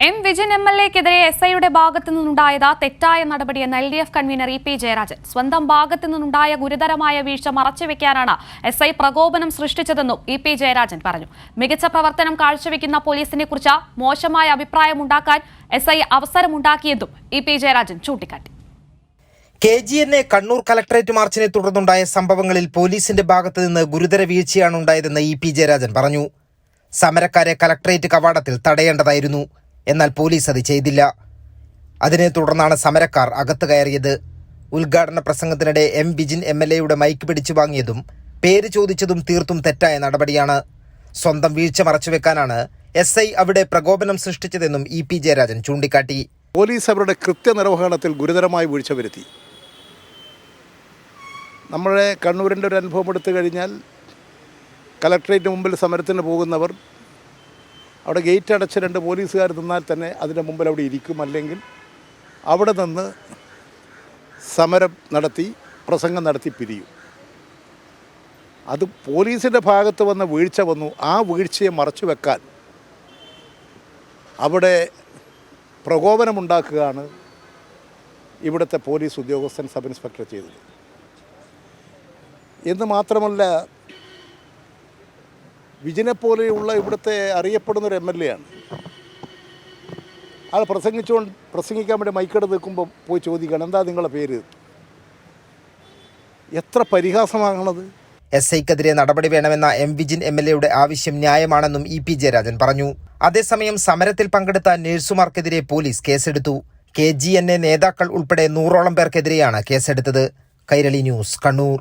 M Vijin എംഎൽഎക്കെതിരെ എസ്ഐയുടെ ഭാഗത്തു നിന്നുണ്ടായത് തെറ്റായ നടപടിയെന്ന് LDF convener E P Jayarajan. സ്വന്തം ഭാഗത്തു നിന്നുണ്ടായ ഗുരുതരമായ വീഴ്ച മറച്ചുവെക്കാനാണ് എസ്ഐ പ്രകോപനം സൃഷ്ടിച്ചതെന്നും ഇ പി ജയരാജൻ പറഞ്ഞു. മികച്ച പ്രവർത്തനം കാഴ്ചവെക്കുന്ന പോലീസിനെ കുറിച്ച് മോശമായ അഭിപ്രായമുണ്ടാക്കാൻ എസ്ഐ അവസരമുണ്ടാക്കിയെന്നും ഇ പി ജയരാജൻ ചൂണ്ടിക്കാട്ടി. KGNA കണ്ണൂർ കളക്ടറേറ്റ് മാർച്ചിനെ തുടർന്നുണ്ടായ സംഭവങ്ങളിൽ പോലീസിന്റെ ഭാഗത്തു നിന്ന് ഗുരുതര വീഴ്ചയാണ് ഉണ്ടായതെന്ന് ഇ പി ജയരാജൻ പറഞ്ഞു. സമരക്കാരെ കളക്ടറേറ്റ് കവാടത്തിൽ തടയേണ്ടതായിരുന്നു. എന്നാൽ പോലീസ് അത് ചെയ്തില്ല. അതിനെ തുടർന്നാണ് സമരക്കാർ അകത്ത് കയറിയത്. ഉദ്ഘാടന പ്രസംഗത്തിനിടെ എം വിജിൻ MLAയുടെ മൈക്ക് പിടിച്ചു വാങ്ങിയതും പേര് ചോദിച്ചതും തീർത്തും തെറ്റായ നടപടിയാണ്. സ്വന്തം വീഴ്ച മറച്ചുവെക്കാനാണ് SI അവിടെ പ്രകോപനം സൃഷ്ടിച്ചതെന്നും ഇ പി ജയരാജൻ ചൂണ്ടിക്കാട്ടി. പോലീസ് അവരുടെ കൃത്യനിർവഹണത്തിൽ ഗുരുതരമായ വീഴ്ച വരുത്തി. നമ്മുടെ കണ്ണൂരിൻ്റെ ഒരു അനുഭവം എടുത്തു കഴിഞ്ഞാൽ കളക്ടറേറ്റ് മുമ്പിൽ സമരത്തിന് പോകുന്നവർ അവിടെ ഗേറ്റ് അടച്ച് 2 പോലീസുകാർ നിന്നാൽ തന്നെ അതിൻ്റെ മുമ്പിൽ അവിടെ ഇരിക്കും, അല്ലെങ്കിൽ അവിടെ നിന്ന് സമരം നടത്തി പ്രസംഗം നടത്തി പിരിയും. അത് പോലീസിൻ്റെ ഭാഗത്ത് വന്ന വീഴ്ച വന്നു. ആ വീഴ്ചയെ മറച്ചു വെക്കാൻ അവിടെ പ്രകോപനമുണ്ടാക്കുകയാണ് ഇവിടുത്തെ പോലീസ് ഉദ്യോഗസ്ഥൻ സബ് ഇൻസ്പെക്ടർ ചെയ്തത്. എന്ന് മാത്രമല്ല, വിജിനെ പോലെയുള്ള ഇവിടുത്തെ അറിയപ്പെടുന്നൊരു MLA ആണ്. അത് പ്രസംഗിക്കാൻ വേണ്ടി മൈക്കെടുത്ത് നിൽക്കുമ്പോൾ പോയി ചോദിക്കണം, എന്താ നിങ്ങളുടെ പേര്? എത്ര പരിഹാസമാണത്. SIക്കെതിരെ നടപടി വേണമെന്ന എം വിജിൻ MLAയുടെ ആവശ്യം ന്യായമാണെന്നും ഇ പി ജയരാജൻ പറഞ്ഞു. അതേസമയം സമരത്തിൽ പങ്കെടുത്ത നഴ്സുമാർക്കെതിരെ പോലീസ് കേസെടുത്തു. KGNA നേതാക്കൾ ഉൾപ്പെടെ 100ഓളം പേർക്കെതിരെയാണ് കേസെടുത്തത്. കൈരളി ന്യൂസ്, കണ്ണൂർ.